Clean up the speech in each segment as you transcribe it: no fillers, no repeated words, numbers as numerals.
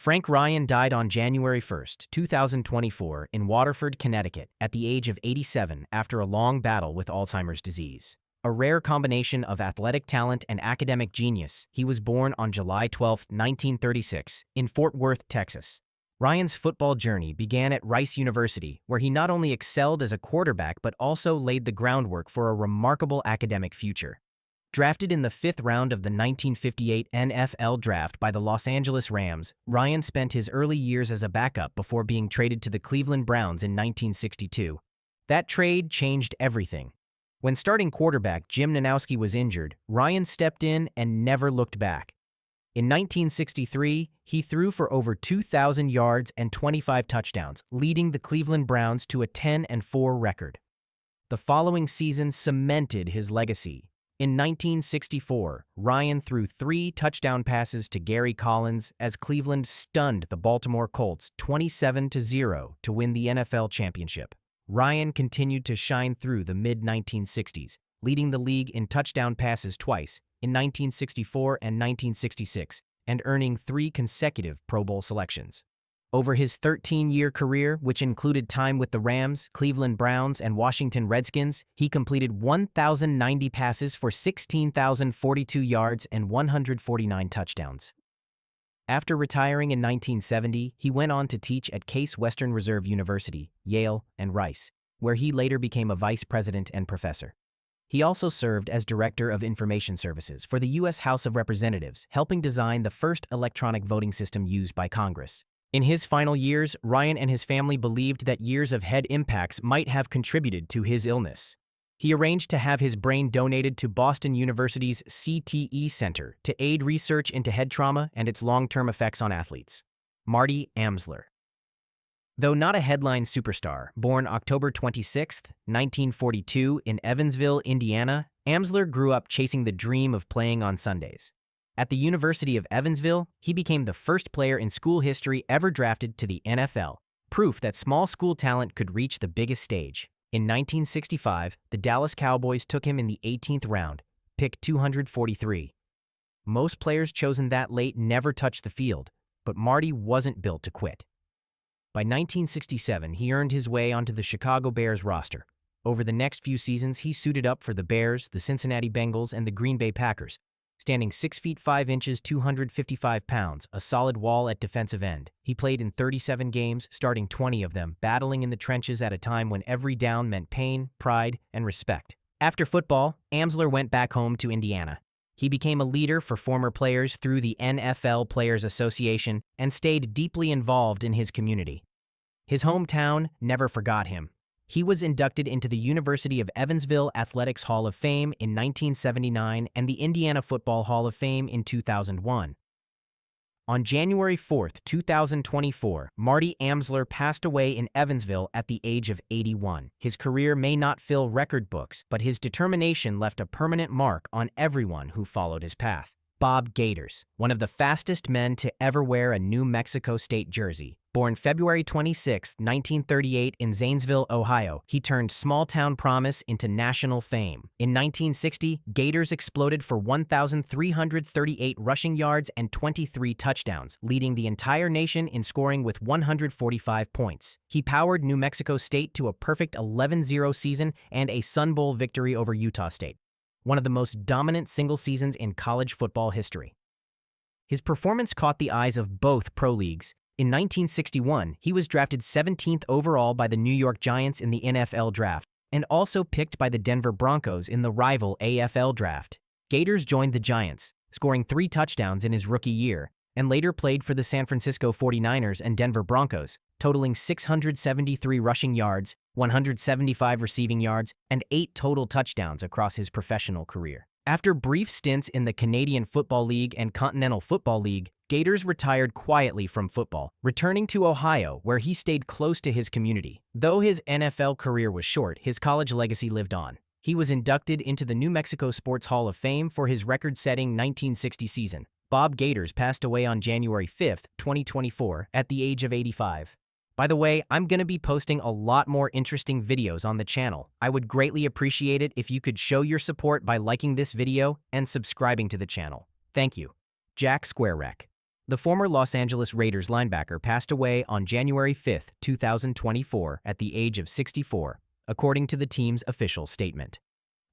Frank Ryan died on January 1, 2024, in Waterford, Connecticut, at the age of 87 after a long battle with Alzheimer's disease. A rare combination of athletic talent and academic genius, he was born on July 12, 1936, in Fort Worth, Texas. Ryan's football journey began at Rice University, where he not only excelled as a quarterback but also laid the groundwork for a remarkable academic future. Drafted in the 5th round of the 1958 NFL Draft by the Los Angeles Rams, Ryan spent his early years as a backup before being traded to the Cleveland Browns in 1962. That trade changed everything. When starting quarterback Jim Nanowski was injured, Ryan stepped in and never looked back. In 1963, he threw for over 2,000 yards and 25 touchdowns, leading the Cleveland Browns to a 10-4 record. The following season cemented his legacy. In 1964, Ryan threw 3 touchdown passes to Gary Collins as Cleveland stunned the Baltimore Colts 27-0 to win the NFL championship. Ryan continued to shine through the mid-1960s, leading the league in touchdown passes twice, in 1964 and 1966, and earning 3 consecutive Pro Bowl selections. Over his 13-year career, which included time with the Rams, Cleveland Browns, and Washington Redskins, he completed 1,090 passes for 16,042 yards and 149 touchdowns. After retiring in 1970, he went on to teach at Case Western Reserve University, Yale, and Rice, where he later became a vice president and professor. He also served as Director of Information Services for the U.S. House of Representatives, helping design the first electronic voting system used by Congress. In his final years, Ryan and his family believed that years of head impacts might have contributed to his illness. He arranged to have his brain donated to Boston University's CTE Center to aid research into head trauma and its long-term effects on athletes. Marty Amsler. Though not a headline superstar, born October 26, 1942 in Evansville, Indiana, Amsler grew up chasing the dream of playing on Sundays. At the University of Evansville, he became the first player in school history ever drafted to the NFL, proof that small school talent could reach the biggest stage. In 1965, the Dallas Cowboys took him in the 18th round, pick 243. Most players chosen that late never touched the field, but Marty wasn't built to quit. By 1967, he earned his way onto the Chicago Bears roster. Over the next few seasons, he suited up for the Bears, the Cincinnati Bengals, and the Green Bay Packers. Standing 6 feet 5 inches, 255 pounds, a solid wall at defensive end. He played in 37 games, starting 20 of them, battling in the trenches at a time when every down meant pain, pride, and respect. After football, Amsler went back home to Indiana. He became a leader for former players through the NFL Players Association and stayed deeply involved in his community. His hometown never forgot him. He was inducted into the University of Evansville Athletics Hall of Fame in 1979 and the Indiana Football Hall of Fame in 2001. On January 4, 2024, Marty Amsler passed away in Evansville at the age of 81. His career may not fill record books, but his determination left a permanent mark on everyone who followed his path. Bob Gaiters, one of the fastest men to ever wear a New Mexico State jersey. Born February 26, 1938 in Zanesville, Ohio, he turned small-town promise into national fame. In 1960, Gaiters exploded for 1,338 rushing yards and 23 touchdowns, leading the entire nation in scoring with 145 points. He powered New Mexico State to a perfect 11-0 season and a Sun Bowl victory over Utah State, one of the most dominant single seasons in college football history. His performance caught the eyes of both pro leagues. In 1961, he was drafted 17th overall by the New York Giants in the NFL Draft, and also picked by the Denver Broncos in the rival AFL Draft. Gaiters joined the Giants, scoring 3 touchdowns in his rookie year, and later played for the San Francisco 49ers and Denver Broncos, totaling 673 rushing yards, 175 receiving yards, and 8 total touchdowns across his professional career. After brief stints in the Canadian Football League and Continental Football League, Gaiters retired quietly from football, returning to Ohio, where he stayed close to his community. Though his NFL career was short, his college legacy lived on. He was inducted into the New Mexico Sports Hall of Fame for his record-setting 1960 season. Bob Gaiters passed away on January 5, 2024, at the age of 85. By the way, I'm going to be posting a lot more interesting videos on the channel. I would greatly appreciate it if you could show your support by liking this video and subscribing to the channel. Thank you. Jack Squirek. The former Los Angeles Raiders linebacker passed away on January 5, 2024, at the age of 64, according to the team's official statement.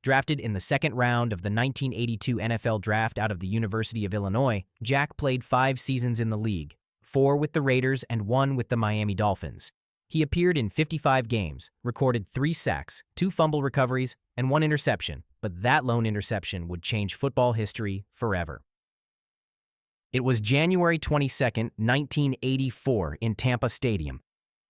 Drafted in the second round of the 1982 NFL Draft out of the University of Illinois, Jack played 5 seasons in the league, 4 with the Raiders and 1 with the Miami Dolphins. He appeared in 55 games, recorded 3 sacks, 2 fumble recoveries, and 1 interception, but that lone interception would change football history forever. It was January 22, 1984, in Tampa Stadium.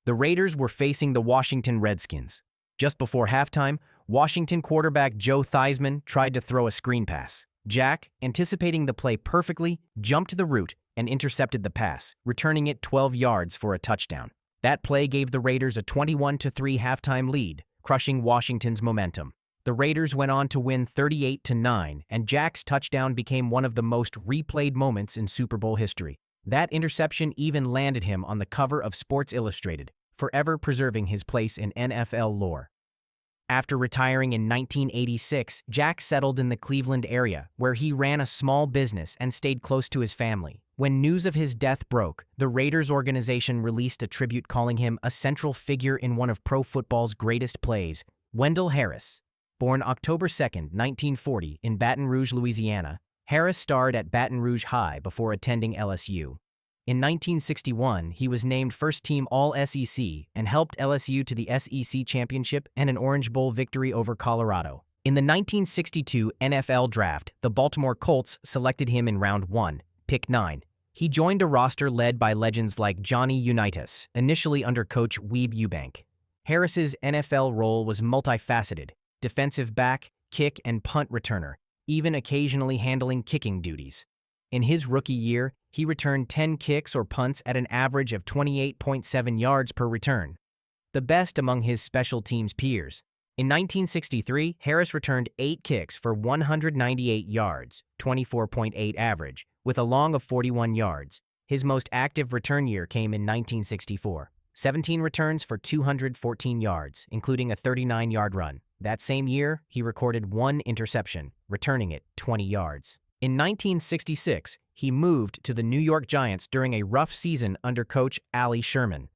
The Raiders were facing the Washington Redskins. Just before halftime, Washington quarterback Joe Theismann tried to throw a screen pass. Jack, anticipating the play perfectly, jumped the route and intercepted the pass, returning it 12 yards for a touchdown. That play gave the Raiders a 21-3 halftime lead, crushing Washington's momentum. The Raiders went on to win 38-9, and Jack's touchdown became one of the most replayed moments in Super Bowl history. That interception even landed him on the cover of Sports Illustrated, forever preserving his place in NFL lore. After retiring in 1986, Jack settled in the Cleveland area, where he ran a small business and stayed close to his family. When news of his death broke, the Raiders organization released a tribute calling him a central figure in one of pro football's greatest plays. Wendell Harris, born October 2, 1940, in Baton Rouge, Louisiana, Harris starred at Baton Rouge High before attending LSU. In 1961, he was named first-team All-SEC and helped LSU to the SEC championship and an Orange Bowl victory over Colorado. In the 1962 NFL Draft, the Baltimore Colts selected him in Round 1, Pick 9. He joined a roster led by legends like Johnny Unitas, initially under coach Weeb Ewbank. Harris's NFL role was multifaceted: defensive back, kick, and punt returner, even occasionally handling kicking duties. In his rookie year, he returned 10 kicks or punts at an average of 28.7 yards per return, the best among his special teams peers. In 1963, Harris returned 8 kicks for 198 yards, 24.8 average, with a long of 41 yards. His most active return year came in 1964. 17 returns for 214 yards, including a 39-yard run. That same year, he recorded 1 interception, returning it 20 yards. In 1966, he moved to the New York Giants during a rough season under coach Sherman.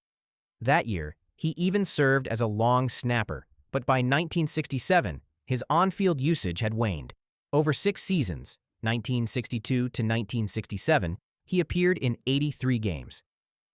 That year, he even served as a long snapper, but by 1967, his on-field usage had waned. Over 6 seasons, 1962 to 1967, he appeared in 83 games.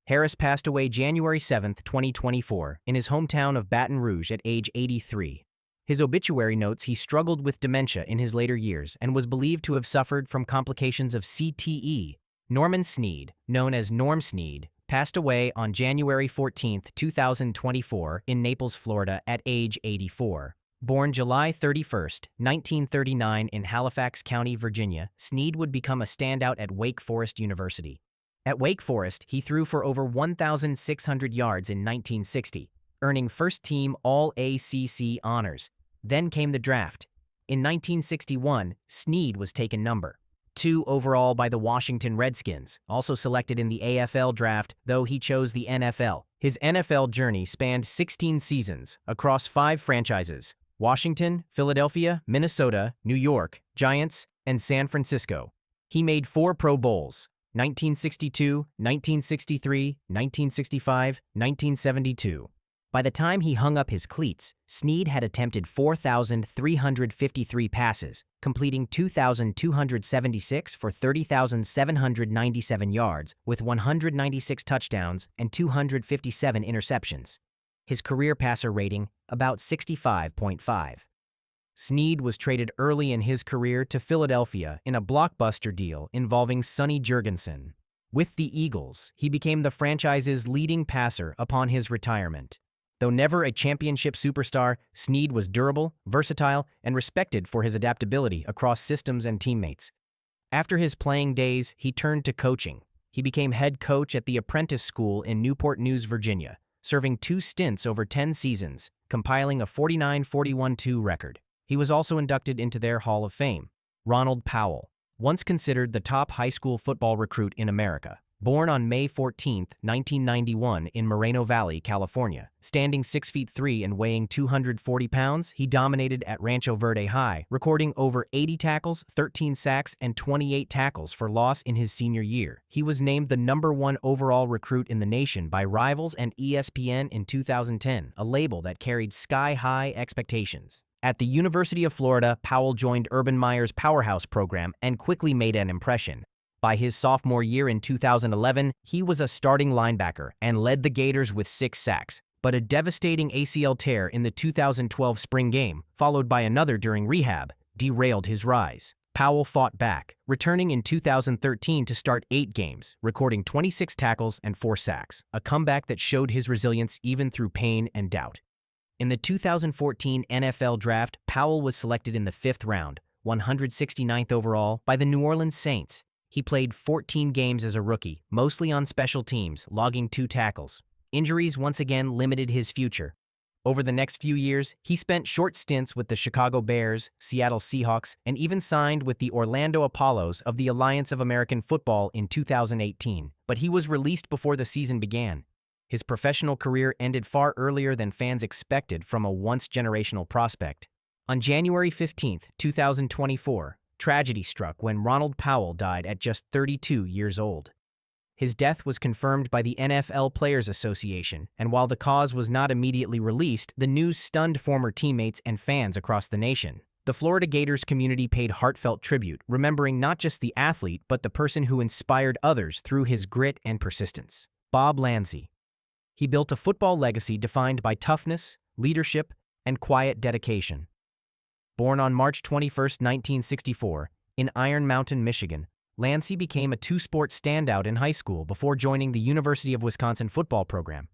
Harris passed away January 7, 2024, in his hometown of Baton Rouge at age 83. His obituary notes he struggled with dementia in his later years and was believed to have suffered from complications of CTE. Norman Snead, known as Norm Snead, passed away on January 14, 2024, in Naples, Florida, at age 84. Born July 31, 1939, in Halifax County, Virginia, Snead would become a standout at Wake Forest University. At Wake Forest, he threw for over 1,600 yards in 1960, earning first-team All-ACC honors. Then came the draft. In 1961, Snead was taken number 2 overall by the Washington Redskins, also selected in the AFL draft, though he chose the NFL. His NFL journey spanned 16 seasons across 5 franchises: Washington, Philadelphia, Minnesota, New York, Giants, and San Francisco. He made 4 Pro Bowls: 1962, 1963, 1965, 1972. By the time he hung up his cleats, Snead had attempted 4,353 passes, completing 2,276 for 30,797 yards, with 196 touchdowns and 257 interceptions. His career passer rating, about 65.5. Snead was traded early in his career to Philadelphia in a blockbuster deal involving Sonny Jurgensen. With the Eagles, he became the franchise's leading passer upon his retirement. Though never a championship superstar, Snead was durable, versatile, and respected for his adaptability across systems and teammates. After his playing days, he turned to coaching. He became head coach at the Apprentice School in Newport News, Virginia, serving 2 stints over 10 seasons, compiling a 49-41-2 record. He was also inducted into their Hall of Fame. Ronald Powell, once considered the top high school football recruit in America, Born on May 14, 1991 in Moreno Valley, California, standing 6 feet 3 and weighing 240 pounds, he dominated at Rancho Verde High, recording over 80 tackles, 13 sacks, and 28 tackles for loss in his senior year. He was named the #1 overall recruit in the nation by Rivals and ESPN in 2010, a label that carried sky-high expectations. At the University of Florida, Powell joined Urban Meyer's Powerhouse program and quickly made an impression. By his sophomore year in 2011, he was a starting linebacker and led the Gators with 6 sacks, but a devastating ACL tear in the 2012 spring game, followed by another during rehab, derailed his rise. Powell fought back, returning in 2013 to start 8 games, recording 26 tackles and 4 sacks, a comeback that showed his resilience even through pain and doubt. In the 2014 NFL Draft, Powell was selected in the 5th round, 169th overall, by the New Orleans Saints. He played 14 games as a rookie, mostly on special teams, logging 2 tackles. Injuries once again limited his future. Over the next few years, he spent short stints with the Chicago Bears, Seattle Seahawks, and even signed with the Orlando Apollos of the Alliance of American Football in 2018, but he was released before the season began. His professional career ended far earlier than fans expected from a once-generational prospect. On January 15, 2024, tragedy struck when Ronald Powell died at just 32 years old. His death was confirmed by the NFL Players Association, and while the cause was not immediately released, the news stunned former teammates and fans across the nation. The Florida Gators community paid heartfelt tribute, remembering not just the athlete but the person who inspired others through his grit and persistence. Bob Landsee. He built a football legacy defined by toughness, leadership, and quiet dedication. Born on March 21, 1964, in Iron Mountain, Michigan, Landsee became a 2-sport standout in high school before joining the University of Wisconsin football program.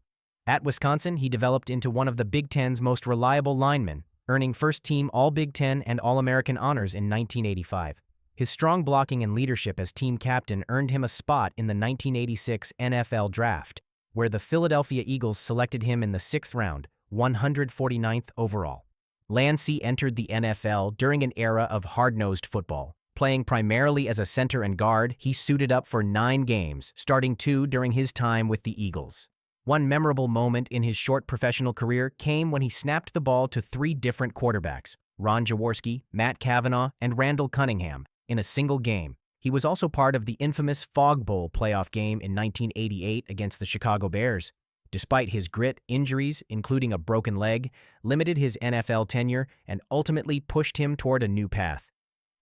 At Wisconsin, he developed into one of the Big Ten's most reliable linemen, earning first-team All-Big Ten and All-American honors in 1985. His strong blocking and leadership as team captain earned him a spot in the 1986 NFL Draft, where the Philadelphia Eagles selected him in the 6th round, 149th overall. Landsee entered the NFL during an era of hard-nosed football. Playing primarily as a center and guard, he suited up for 9 games, starting 2 during his time with the Eagles. One memorable moment in his short professional career came when he snapped the ball to 3 different quarterbacks, Ron Jaworski, Matt Cavanaugh, and Randall Cunningham, in a single game. He was also part of the infamous Fog Bowl playoff game in 1988 against the Chicago Bears. Despite his grit, injuries, including a broken leg, limited his NFL tenure and ultimately pushed him toward a new path.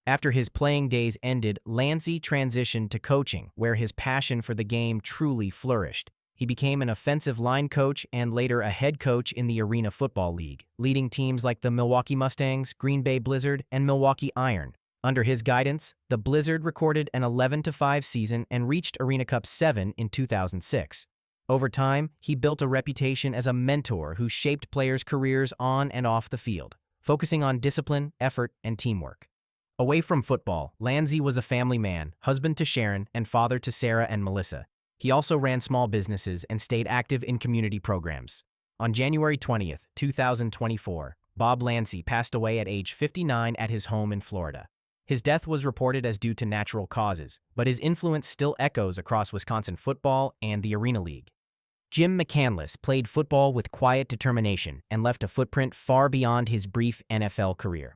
After his playing days ended, Landsee transitioned to coaching, where his passion for the game truly flourished. He became an offensive line coach and later a head coach in the Arena Football League, leading teams like the Milwaukee Mustangs, Green Bay Blizzard, and Milwaukee Iron. Under his guidance, the Blizzard recorded an 11-5 season and reached Arena Cup 7 in 2006. Over time, he built a reputation as a mentor who shaped players' careers on and off the field, focusing on discipline, effort, and teamwork. Away from football, Landsee was a family man, husband to Sharon, and father to Sarah and Melissa. He also ran small businesses and stayed active in community programs. On January 20, 2024, Bob Landsee passed away at age 59 at his home in Florida. His death was reported as due to natural causes, but his influence still echoes across Wisconsin football and the Arena League. Jim McCandless played football with quiet determination and left a footprint far beyond his brief NFL career.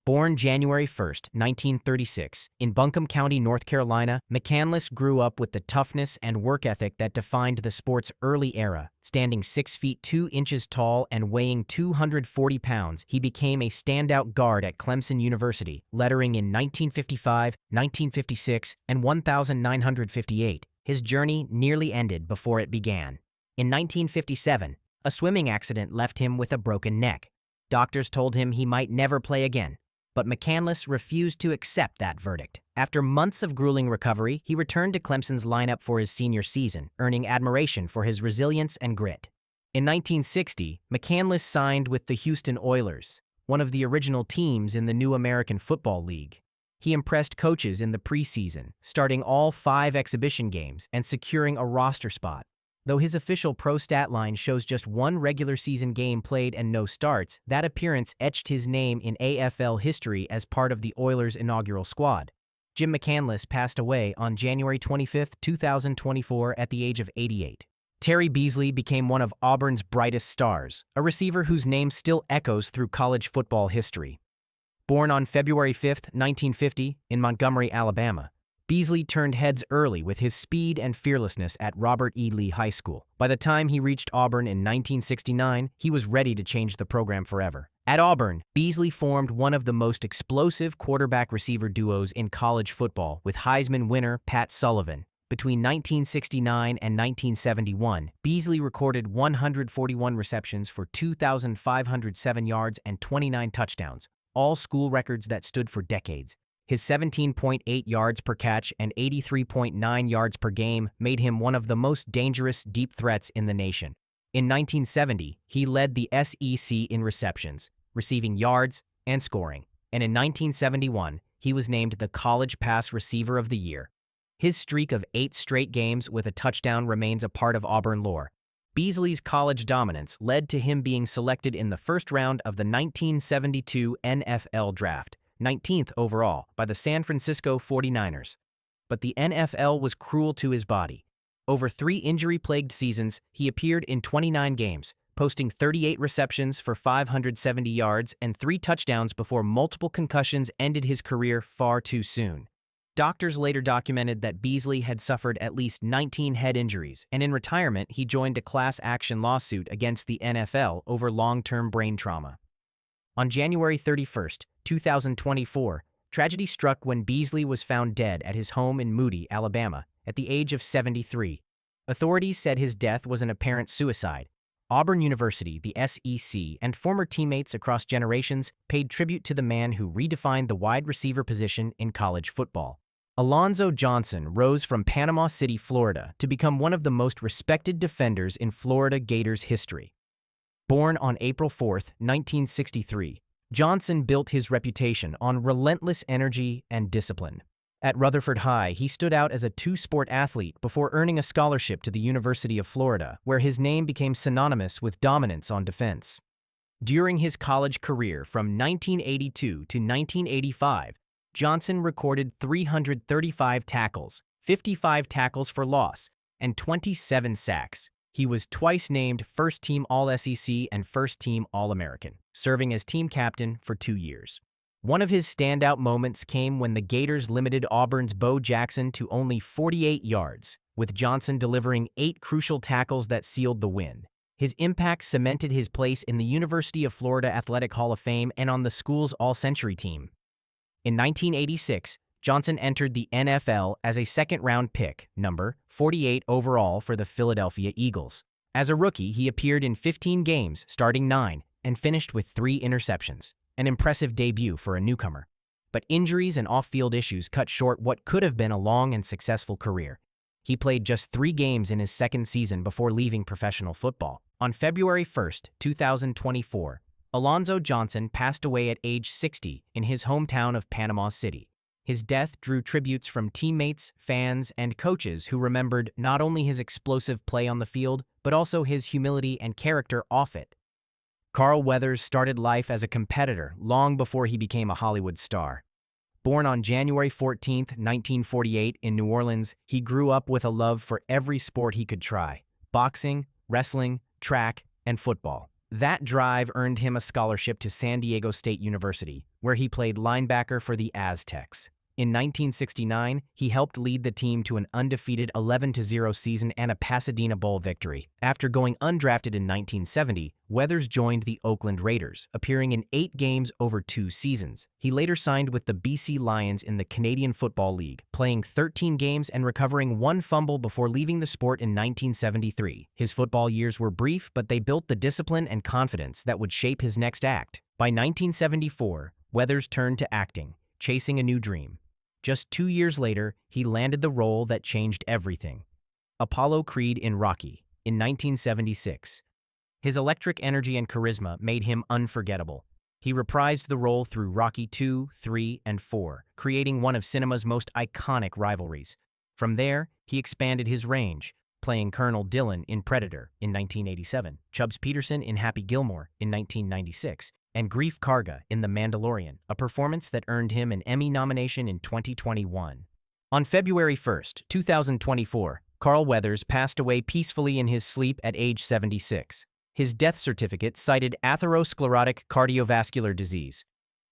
Born January 1, 1936, in Buncombe County, North Carolina, McCandless grew up with the toughness and work ethic that defined the sport's early era. Standing 6 feet 2 inches tall and weighing 240 pounds, he became a standout guard at Clemson University, lettering in 1955, 1956, and 1958. His journey nearly ended before it began. In 1957, a swimming accident left him with a broken neck. Doctors told him he might never play again, but McCandless refused to accept that verdict. After months of grueling recovery, he returned to Clemson's lineup for his senior season, earning admiration for his resilience and grit. In 1960, McCandless signed with the Houston Oilers, one of the original teams in the new American Football League. He impressed coaches in the preseason, starting all 5 exhibition games and securing a roster spot. Though his official pro stat line shows just 1 regular season game played and no starts, that appearance etched his name in AFL history as part of the Oilers' inaugural squad. Jim McCandless passed away on January 25, 2024 at the age of 88. Terry Beasley became one of Auburn's brightest stars, a receiver whose name still echoes through college football history. Born on February 5, 1950, in Montgomery, Alabama, Beasley turned heads early with his speed and fearlessness at Robert E. Lee High School. By the time he reached Auburn in 1969, he was ready to change the program forever. At Auburn, Beasley formed one of the most explosive quarterback-receiver duos in college football with Heisman winner Pat Sullivan. Between 1969 and 1971, Beasley recorded 141 receptions for 2,507 yards and 29 touchdowns, all school records that stood for decades. His 17.8 yards per catch and 83.9 yards per game made him one of the most dangerous deep threats in the nation. In 1970, he led the SEC in receptions, receiving yards, and scoring, and in 1971, he was named the College Pass Receiver of the Year. His streak of 8 straight games with a touchdown remains a part of Auburn lore. Beasley's college dominance led to him being selected in the first round of the 1972 NFL Draft, 19th overall, by the San Francisco 49ers. But the NFL was cruel to his body. Over 3 injury-plagued seasons, he appeared in 29 games, posting 38 receptions for 570 yards and 3 touchdowns before multiple concussions ended his career far too soon. Doctors later documented that Beasley had suffered at least 19 head injuries, and in retirement he joined a class action lawsuit against the NFL over long-term brain trauma. On January 31, 2024, tragedy struck when Beasley was found dead at his home in Moody, Alabama, at the age of 73. Authorities said his death was an apparent suicide. Auburn University, the SEC, and former teammates across generations paid tribute to the man who redefined the wide receiver position in college football. Alonzo Johnson rose from Panama City, Florida, to become one of the most respected defenders in Florida Gators history. Born on April 4, 1963, Johnson built his reputation on relentless energy and discipline. At Rutherford High, he stood out as a 2-sport athlete before earning a scholarship to the University of Florida, where his name became synonymous with dominance on defense. During his college career from 1982 to 1985, Johnson recorded 335 tackles, 55 tackles for loss, and 27 sacks. He was twice named First-Team All-SEC and First-Team All-American, serving as team captain for 2 years. One of his standout moments came when the Gators limited Auburn's Bo Jackson to only 48 yards, with Johnson delivering 8 crucial tackles that sealed the win. His impact cemented his place in the University of Florida Athletic Hall of Fame and on the school's All-Century team. In 1986, Johnson entered the NFL as a second-round pick, number 48 overall for the Philadelphia Eagles. As a rookie, he appeared in 15 games, starting 9, and finished with 3 interceptions, an impressive debut for a newcomer. But injuries and off-field issues cut short what could have been a long and successful career. He played just 3 games in his second season before leaving professional football. On February 1, 2024, Alonzo Johnson passed away at age 60 in his hometown of Panama City. His death drew tributes from teammates, fans, and coaches who remembered not only his explosive play on the field, but also his humility and character off it. Carl Weathers started life as a competitor long before he became a Hollywood star. Born on January 14, 1948 in New Orleans, he grew up with a love for every sport he could try: boxing, wrestling, track, and football. That drive earned him a scholarship to San Diego State University, where he played linebacker for the Aztecs. In 1969, he helped lead the team to an undefeated 11-0 season and a Pasadena Bowl victory. After going undrafted in 1970, Weathers joined the Oakland Raiders, appearing in 8 games over 2 seasons. He later signed with the BC Lions in the Canadian Football League, playing 13 games and recovering 1 fumble before leaving the sport in 1973. His football years were brief, but they built the discipline and confidence that would shape his next act. By 1974, Weathers turned to acting, chasing a new dream. Just 2 years later, he landed the role that changed everything: Apollo Creed in Rocky, in 1976. His electric energy and charisma made him unforgettable. He reprised the role through Rocky 2, 3, and 4, creating one of cinema's most iconic rivalries. From there, he expanded his range, playing Colonel Dillon in Predator in 1987, Chubbs Peterson in Happy Gilmore in 1996, and Greef Karga in The Mandalorian, a performance that earned him an Emmy nomination in 2021. On February 1, 2024, Carl Weathers passed away peacefully in his sleep at age 76. His death certificate cited atherosclerotic cardiovascular disease.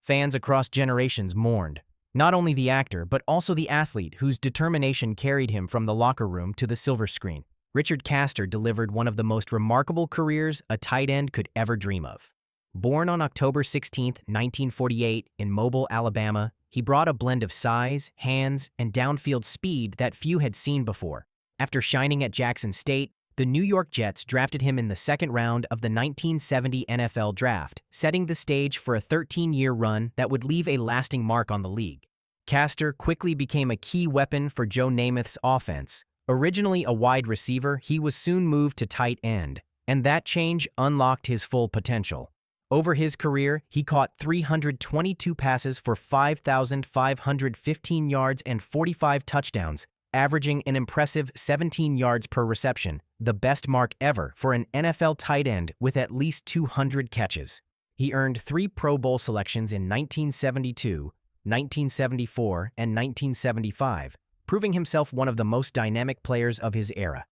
Fans across generations mourned, not only the actor but also the athlete whose determination carried him from the locker room to the silver screen. Richard Castor delivered one of the most remarkable careers a tight end could ever dream of. Born on October 16, 1948, in Mobile, Alabama, he brought a blend of size, hands, and downfield speed that few had seen before. After shining at Jackson State, the New York Jets drafted him in the second round of the 1970 NFL Draft, setting the stage for a 13-year run that would leave a lasting mark on the league. Castor quickly became a key weapon for Joe Namath's offense. Originally a wide receiver, he was soon moved to tight end, and that change unlocked his full potential. Over his career, he caught 322 passes for 5,515 yards and 45 touchdowns, averaging an impressive 17 yards per reception, the best mark ever for an NFL tight end with at least 200 catches. He earned 3 Pro Bowl selections in 1972, 1974, and 1975, proving himself one of the most dynamic players of his era.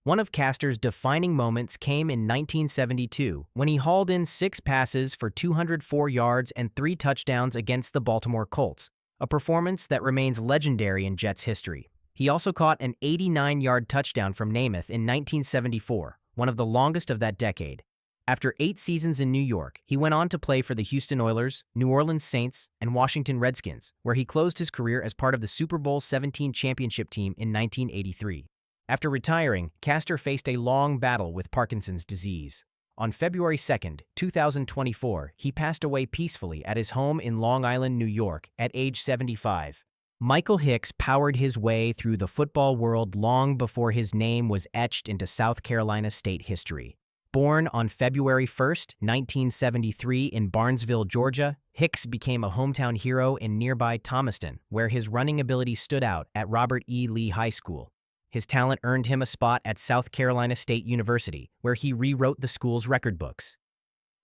One of Castor's defining moments came in 1972 when he hauled in 6 passes for 204 yards and 3 touchdowns against the Baltimore Colts, a performance that remains legendary in Jets history. He also caught an 89-yard touchdown from Namath in 1974, one of the longest of that decade. After 8 seasons in New York, he went on to play for the Houston Oilers, New Orleans Saints, and Washington Redskins, where he closed his career as part of the Super Bowl XVII championship team in 1983. After retiring, Castor faced a long battle with Parkinson's disease. On February 2, 2024, he passed away peacefully at his home in Long Island, New York, at age 75. Michael Hicks powered his way through the football world long before his name was etched into South Carolina state history. Born on February 1, 1973 in Barnesville, Georgia, Hicks became a hometown hero in nearby Thomaston, where his running ability stood out at Robert E. Lee High School. His talent earned him a spot at South Carolina State University, where he rewrote the school's record books.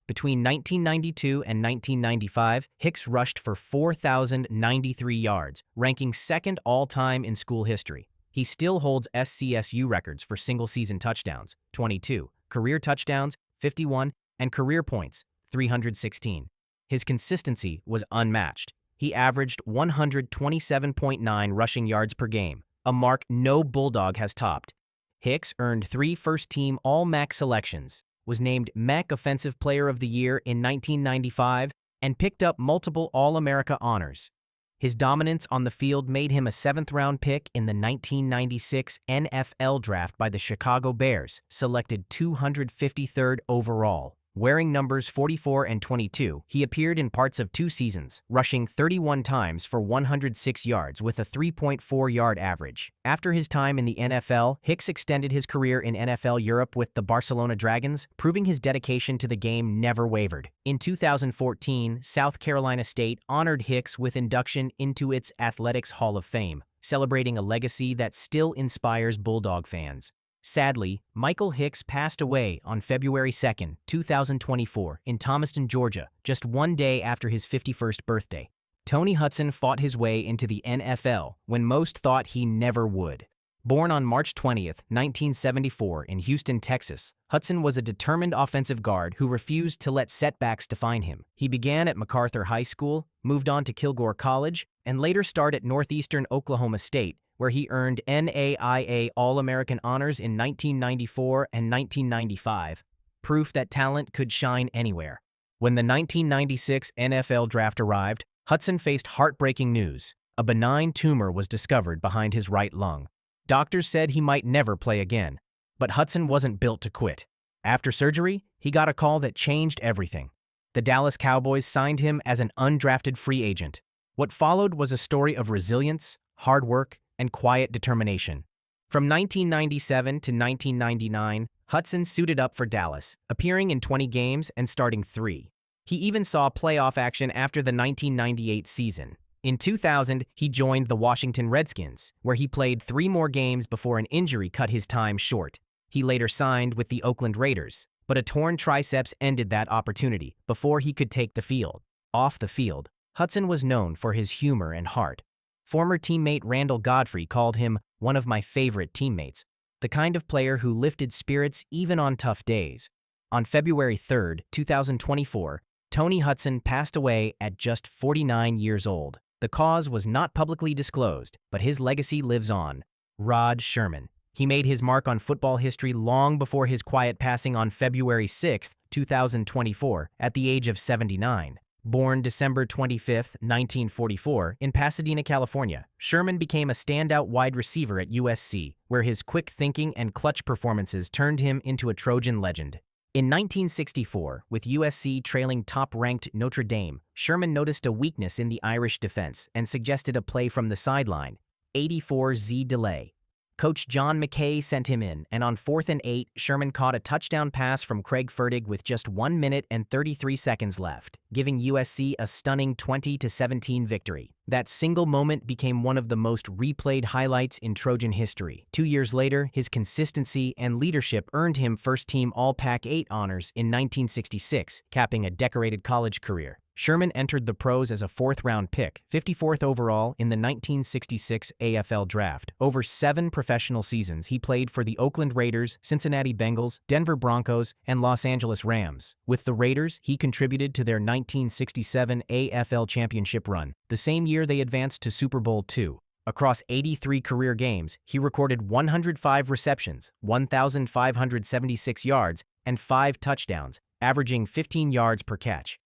Between 1992 and 1995, Hicks rushed for 4,093 yards, ranking second all-time in school history. He still holds SCSU records for single-season touchdowns, 22, career touchdowns, 51, and career points, 316. His consistency was unmatched. He averaged 127.9 rushing yards per game, a mark no Bulldog has topped. Hicks earned 3 first-team All-MAC selections, was named MEC Offensive Player of the Year in 1995, and picked up multiple All-America honors. His dominance on the field made him a 7th-round pick in the 1996 NFL Draft by the Chicago Bears, selected 253rd overall. Wearing numbers 44 and 22, he appeared in parts of 2 seasons, rushing 31 times for 106 yards with a 3.4-yard average. After his time in the NFL, Hicks extended his career in NFL Europe with the Barcelona Dragons, proving his dedication to the game never wavered. In 2014, South Carolina State honored Hicks with induction into its Athletics Hall of Fame, celebrating a legacy that still inspires Bulldog fans. Sadly, Michael Hicks passed away on February 2, 2024, in Thomaston, Georgia, just 1 day after his 51st birthday. Tony Hutson fought his way into the NFL when most thought he never would. Born on March 20, 1974, in Houston, Texas, Hutson was a determined offensive guard who refused to let setbacks define him. He began at MacArthur High School, moved on to Kilgore College, and later starred at Northeastern Oklahoma State, where he earned NAIA All-American honors in 1994 and 1995, proof that talent could shine anywhere. When the 1996 NFL Draft arrived, Hutson faced heartbreaking news. A benign tumor was discovered behind his right lung. Doctors said he might never play again, but Hutson wasn't built to quit. After surgery, he got a call that changed everything. The Dallas Cowboys signed him as an undrafted free agent. What followed was a story of resilience, hard work, and quiet determination. From 1997 to 1999, Hutson suited up for Dallas, appearing in 20 games and starting 3. He even saw playoff action after the 1998 season. In 2000, he joined the Washington Redskins, where he played 3 more games before an injury cut his time short. He later signed with the Oakland Raiders. But a torn triceps ended that opportunity before he could take the field. Off the field, Hutson was known for his humor and heart. Former teammate Randall Godfrey called him one of my favorite teammates, the kind of player who lifted spirits even on tough days. On February 3, 2024, Tony Hutson passed away at just 49 years old. The cause was not publicly disclosed, but his legacy lives on. Rod Sherman. He made his mark on football history long before his quiet passing on February 6, 2024, at the age of 79. Born December 25, 1944, in Pasadena, California, Sherman became a standout wide receiver at USC, where his quick thinking and clutch performances turned him into a Trojan legend. In 1964, with USC trailing top-ranked Notre Dame, Sherman noticed a weakness in the Irish defense and suggested a play from the sideline, 84Z delay. Coach John McKay sent him in, and on 4th and 8, Sherman caught a touchdown pass from Craig Fertig with just 1 minute and 33 seconds left, giving USC a stunning 20-17 victory. That single moment became one of the most replayed highlights in Trojan history. 2 years later, his consistency and leadership earned him first-team All-Pac-8 honors in 1966, capping a decorated college career. Sherman entered the pros as a fourth-round pick, 54th overall in the 1966 AFL Draft. Over 7 professional seasons, he played for the Oakland Raiders, Cincinnati Bengals, Denver Broncos, and Los Angeles Rams. With the Raiders, he contributed to their 1967 AFL Championship run, the same year they advanced to Super Bowl II. Across 83 career games, he recorded 105 receptions, 1,576 yards, and 5 touchdowns, averaging 15 yards per catch.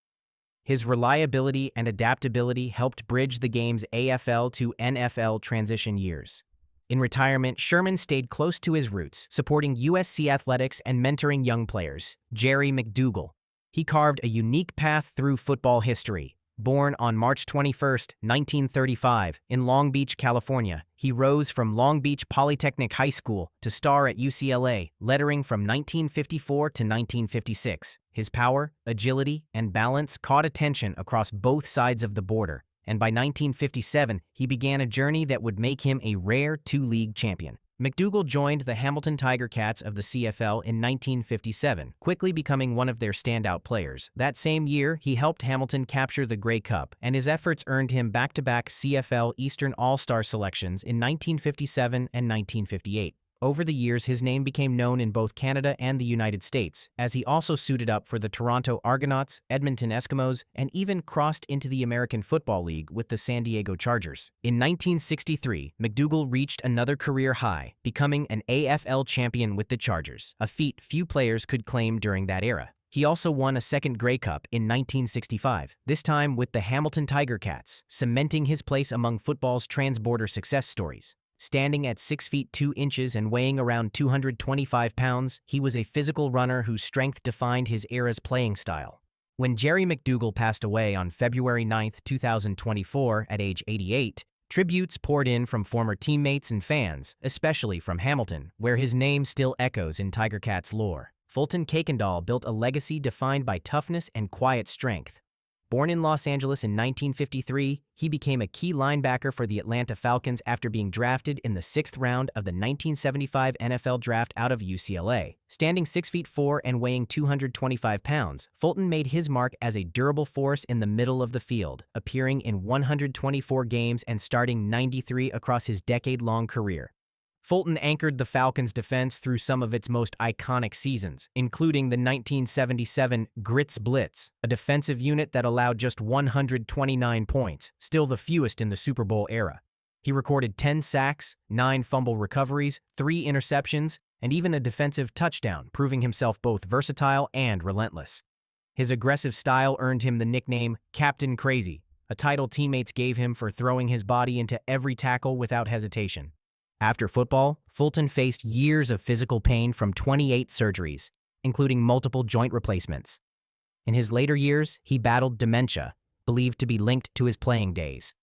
His reliability and adaptability helped bridge the game's AFL to NFL transition years. In retirement, Sherman stayed close to his roots, supporting USC athletics and mentoring young players. Jerry McDougall. He carved a unique path through football history. Born on March 21, 1935, in Long Beach, California, he rose from Long Beach Polytechnic High School to star at UCLA, lettering from 1954 to 1956. His power, agility, and balance caught attention across both sides of the border, and by 1957, he began a journey that would make him a rare two-league champion. McDougall joined the Hamilton Tiger Cats of the CFL in 1957, quickly becoming one of their standout players. That same year, he helped Hamilton capture the Grey Cup, and his efforts earned him back-to-back CFL Eastern All-Star selections in 1957 and 1958. Over the years, his name became known in both Canada and the United States, as he also suited up for the Toronto Argonauts, Edmonton Eskimos, and even crossed into the American Football League with the San Diego Chargers. In 1963, McDougall reached another career high, becoming an AFL champion with the Chargers, a feat few players could claim during that era. He also won a second Grey Cup in 1965, this time with the Hamilton Tiger Cats, cementing his place among football's transborder success stories. Standing at 6 feet 2 inches and weighing around 225 pounds, he was a physical runner whose strength defined his era's playing style. When Jerry McDougall passed away on February 9, 2024, at age 88, tributes poured in from former teammates and fans, especially from Hamilton, where his name still echoes in Tiger Cats lore. Fulton Kuykendall built a legacy defined by toughness and quiet strength. Born in Los Angeles in 1953, he became a key linebacker for the Atlanta Falcons after being drafted in the 6th round of the 1975 NFL Draft out of UCLA. Standing 6 feet 4 and weighing 225 pounds, Fulton made his mark as a durable force in the middle of the field, appearing in 124 games and starting 93 across his decade-long career. Fulton anchored the Falcons' defense through some of its most iconic seasons, including the 1977 Grits Blitz, a defensive unit that allowed just 129 points, still the fewest in the Super Bowl era. He recorded 10 sacks, 9 fumble recoveries, 3 interceptions, and even a defensive touchdown, proving himself both versatile and relentless. His aggressive style earned him the nickname Captain Crazy, a title teammates gave him for throwing his body into every tackle without hesitation. After football, Fulton faced years of physical pain from 28 surgeries, including multiple joint replacements. In his later years, he battled dementia, believed to be linked to his playing days.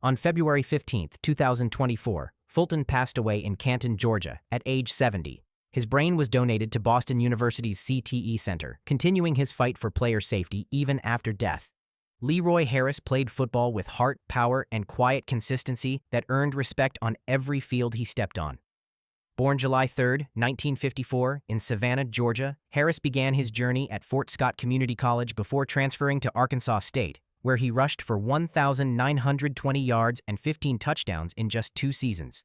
On February 15, 2024, Fulton passed away in Canton, Georgia, at age 70. His brain was donated to Boston University's CTE Center, continuing his fight for player safety even after death. Leroy Harris played football with heart, power, and quiet consistency that earned respect on every field he stepped on. Born July 3, 1954, in Savannah, Georgia, Harris began his journey at Fort Scott Community College before transferring to Arkansas State, where he rushed for 1,920 yards and 15 touchdowns in just 2 seasons.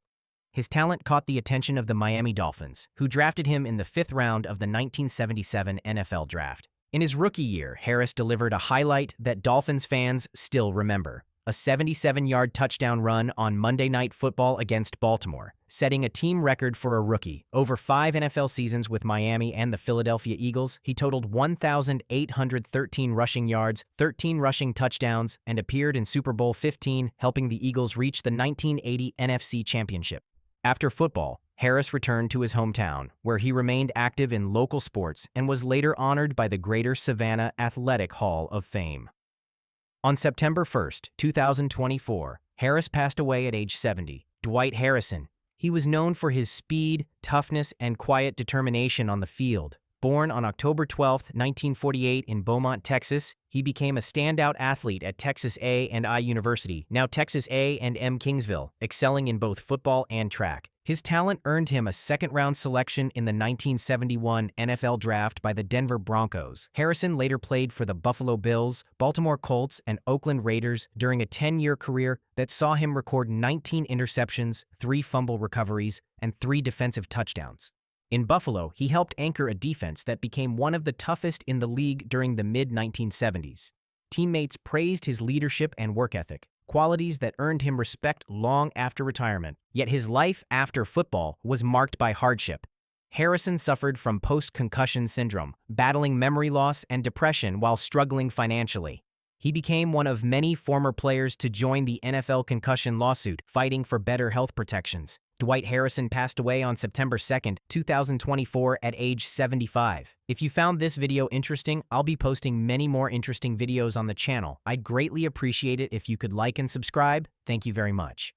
His talent caught the attention of the Miami Dolphins, who drafted him in the 5th round of the 1977 NFL Draft. In his rookie year, Harris delivered a highlight that Dolphins fans still remember: a 77-yard touchdown run on Monday Night Football against Baltimore, setting a team record for a rookie. Over 5 NFL seasons with Miami and the Philadelphia Eagles, he totaled 1,813 rushing yards, 13 rushing touchdowns, and appeared in Super Bowl 15, helping the Eagles reach the 1980 NFC Championship. After football, Harris returned to his hometown, where he remained active in local sports and was later honored by the Greater Savannah Athletic Hall of Fame. On September 1, 2024, Harris passed away at age 70. Dwight Harrison. He was known for his speed, toughness, and quiet determination on the field. Born on October 12, 1948 in Beaumont, Texas, he became a standout athlete at Texas A&I University, now Texas A&M Kingsville, excelling in both football and track. His talent earned him a second-round selection in the 1971 NFL Draft by the Denver Broncos. Harrison later played for the Buffalo Bills, Baltimore Colts, and Oakland Raiders during a 10-year career that saw him record 19 interceptions, 3 fumble recoveries, and 3 defensive touchdowns. In Buffalo, he helped anchor a defense that became one of the toughest in the league during the mid-1970s. Teammates praised his leadership and work ethic, qualities that earned him respect long after retirement. Yet his life after football was marked by hardship. Harrison suffered from post-concussion syndrome, battling memory loss and depression while struggling financially. He became one of many former players to join the NFL concussion lawsuit, fighting for better health protections. Dwight Harrison passed away on September 2, 2024 at age 75. If you found this video interesting, I'll be posting many more interesting videos on the channel. I'd greatly appreciate it if you could like and subscribe. Thank you very much.